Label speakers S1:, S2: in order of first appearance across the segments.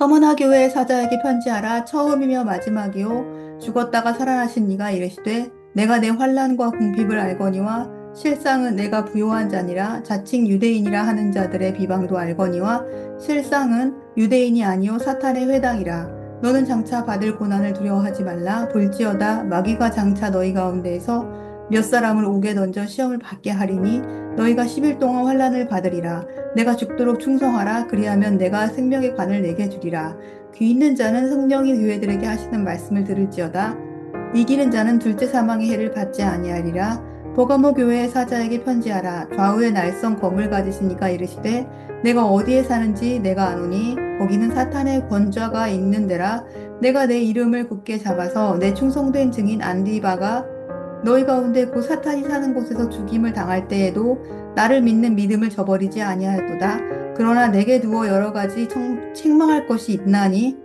S1: 서머나 교회의 사자에게 편지하라. 처음이며 마지막이요 죽었다가 살아나신 이가 이르시되 내가 내 환난과 궁핍을 알거니와 실상은 내가 부요한 자니라. 자칭 유대인이라 하는 자들의 비방도 알거니와 실상은 유대인이 아니요 사탄의 회당이라. 너는 장차 받을 고난을 두려워하지 말라. 볼지어다 마귀가 장차 너희 가운데에서 몇 사람을 옥에 던져 시험을 받게 하리니 너희가 10일 동안 환난을 받으리라. 내가 죽도록 충성하라. 그리하면 내가 생명의 관을 내게 주리라. 귀 있는 자는 성령이 교회들에게 하시는 말씀을 들을지어다. 이기는 자는 둘째 사망의 해를 받지 아니하리라. 버가모 교회의 사자에게 편지하라. 좌우에 날선 검을 가지시니까 이르시되 내가 어디에 사는지 내가 아노니 거기는 사탄의 권좌가 있는 데라. 내가 내 이름을 굳게 잡아서 내 충성된 증인 안디바가 너희 가운데 곧 사탄이 사는 곳에서 죽임을 당할 때에도 나를 믿는 믿음을 저버리지 아니하였도다. 그러나 내게 두어 여러 가지 책망할 것이 있나니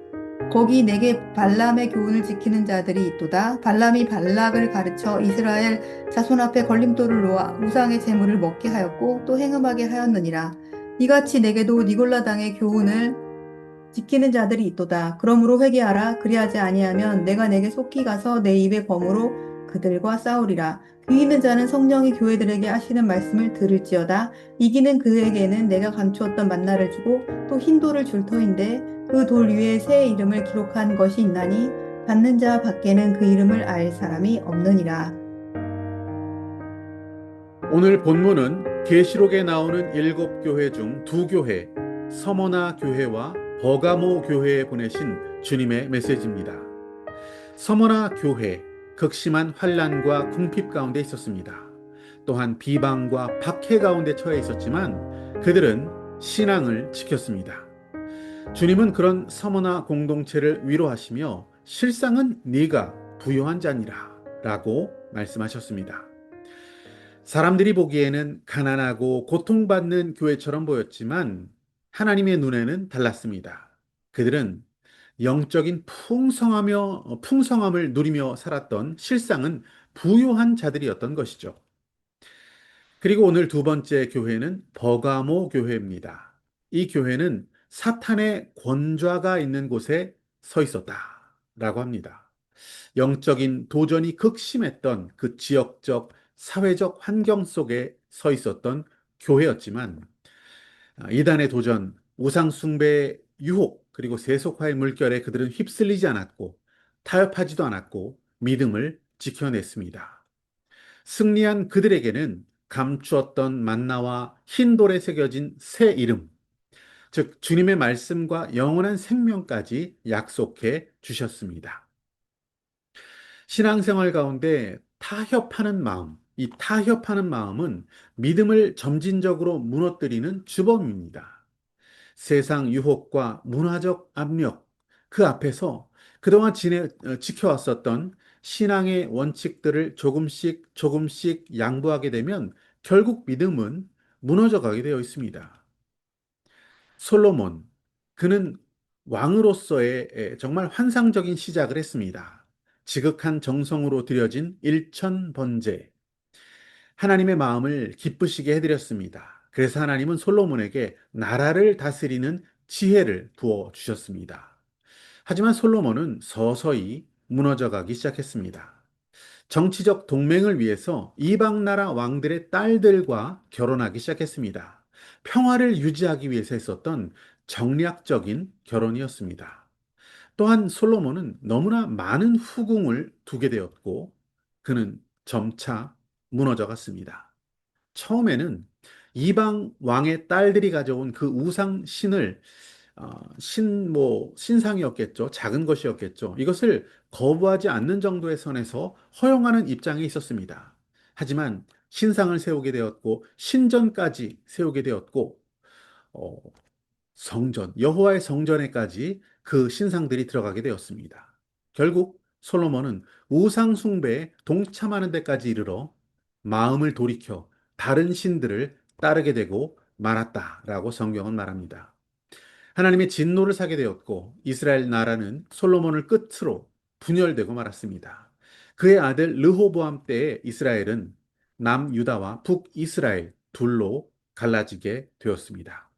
S1: 거기 내게 발람의 교훈을 지키는 자들이 있도다. 발람이 발락을 가르쳐 이스라엘 자손 앞에 걸림돌을 놓아 우상의 재물을 먹게 하였고 또 행음하게 하였느니라. 이같이 내게도 니골라 당의 교훈을 지키는 자들이 있도다. 그러므로 회개하라. 그리하지 아니하면 내가 내게 속히 가서 내 입의 검으로 그들과 싸우리라. 귀 있는 자는 성령이 교회들에게 하시는 말씀을 들을지어다. 이기는 그에게는 내가 감추었던 만나를 주고 또 흰 돌을 줄 터인데 그 돌 위에 새 이름을 기록한 것이 있나니 받는 자 밖에는 그 이름을 알 사람이 없느니라.
S2: 오늘 본문은 계시록에 나오는 7교회 중 2교회, 서머나 교회와 버가모 교회에 보내신 주님의 메시지입니다. 서머나 교회, 극심한 환난과 궁핍 가운데 있었습니다. 또한 비방과 박해 가운데 처해 있었지만 그들은 신앙을 지켰습니다. 주님은 그런 서머나 공동체를 위로하시며 실상은 네가 부요한 자니라 라고 말씀하셨습니다. 사람들이 보기에는 가난하고 고통받는 교회처럼 보였지만 하나님의 눈에는 달랐습니다. 그들은 영적인 풍성함을 누리며 살았던 실상은 부요한 자들이었던 것이죠. 그리고 오늘 두 번째 교회는 버가모 교회입니다. 이 교회는 사탄의 권좌가 있는 곳에 서 있었다라고 합니다. 영적인 도전이 극심했던 그 지역적, 사회적 환경 속에 서 있었던 교회였지만 이단의 도전, 우상숭배의 유혹, 그리고 세속화의 물결에 그들은 휩쓸리지 않았고 타협하지도 않았고 믿음을 지켜냈습니다. 승리한 그들에게는 감추었던 만나와 흰 돌에 새겨진 새 이름, 즉 주님의 말씀과 영원한 생명까지 약속해 주셨습니다. 신앙생활 가운데 타협하는 마음, 이 타협하는 마음은 믿음을 점진적으로 무너뜨리는 주범입니다. 세상 유혹과 문화적 압력, 그 앞에서 그동안 지켜왔었던 신앙의 원칙들을 조금씩 조금씩 양보하게 되면 결국 믿음은 무너져 가게 되어 있습니다. 솔로몬, 그는 왕으로서의 정말 환상적인 시작을 했습니다. 지극한 정성으로 드려진 일천번제, 하나님의 마음을 기쁘시게 해드렸습니다. 그래서 하나님은 솔로몬에게 나라를 다스리는 지혜를 부어 주셨습니다. 하지만 솔로몬은 서서히 무너져 가기 시작했습니다. 정치적 동맹을 위해서 이방 나라 왕들의 딸들과 결혼하기 시작했습니다. 평화를 유지하기 위해서 했었던 정략적인 결혼이었습니다. 또한 솔로몬은 너무나 많은 후궁을 두게 되었고 그는 점차 무너져 갔습니다. 처음에는 이방 왕의 딸들이 가져온 그 우상 신을 신상이었겠죠. 작은 것이었겠죠. 이것을 거부하지 않는 정도의 선에서 허용하는 입장에 있었습니다. 하지만 신상을 세우게 되었고 신전까지 세우게 되었고 어, 여호와의 성전에까지 그 신상들이 들어가게 되었습니다. 결국 솔로몬은 우상 숭배에 동참하는 데까지 이르러 마음을 돌이켜 다른 신들을 따르게 되고 말았다라고 성경은 말합니다. 하나님의 진노를 사게 되었고 이스라엘 나라는 솔로몬을 끝으로 분열되고 말았습니다. 그의 아들 르호보암 때에 이스라엘은 남유다와 북이스라엘 둘로 갈라지게 되었습니다.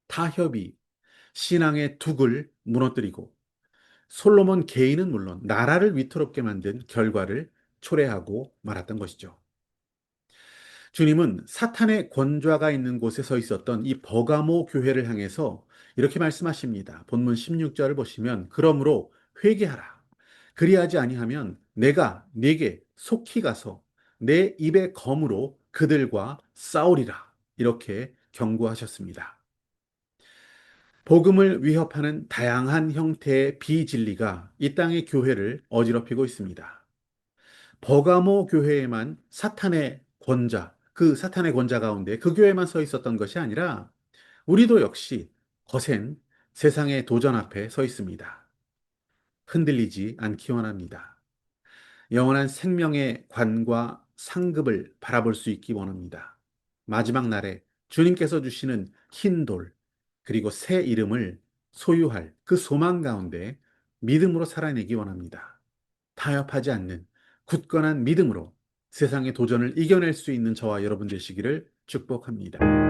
S2: 타협이 신앙의 둑을 무너뜨리고 솔로몬 개인은 물론 나라를 위태롭게 만든 결과를 초래하고 말았던 것이죠. 주님은 사탄의 권좌가 있는 곳에 서 있었던 이 버가모 교회를 향해서 이렇게 말씀하십니다. 본문 16절을 보시면 그러므로 회개하라. 그리하지 아니하면 내가 네게 속히 가서 내 입의 검으로 그들과 싸우리라. 이렇게 경고하셨습니다. 복음을 위협하는 다양한 형태의 비진리가 이 땅의 교회를 어지럽히고 있습니다. 버가모 교회에만 사탄의 권자, 그 사탄의 권자 가운데 그 교회만 서 있었던 것이 아니라 우리도 역시 거센 세상의 도전 앞에 서 있습니다. 흔들리지 않기 원합니다. 영원한 생명의 관과 상급을 바라볼 수 있기 원합니다. 마지막 날에 주님께서 주시는 흰 돌, 그리고 새 이름을 소유할 그 소망 가운데 믿음으로 살아내기 원합니다. 타협하지 않는 굳건한 믿음으로 세상의 도전을 이겨낼 수 있는 저와 여러분 되시기를 축복합니다.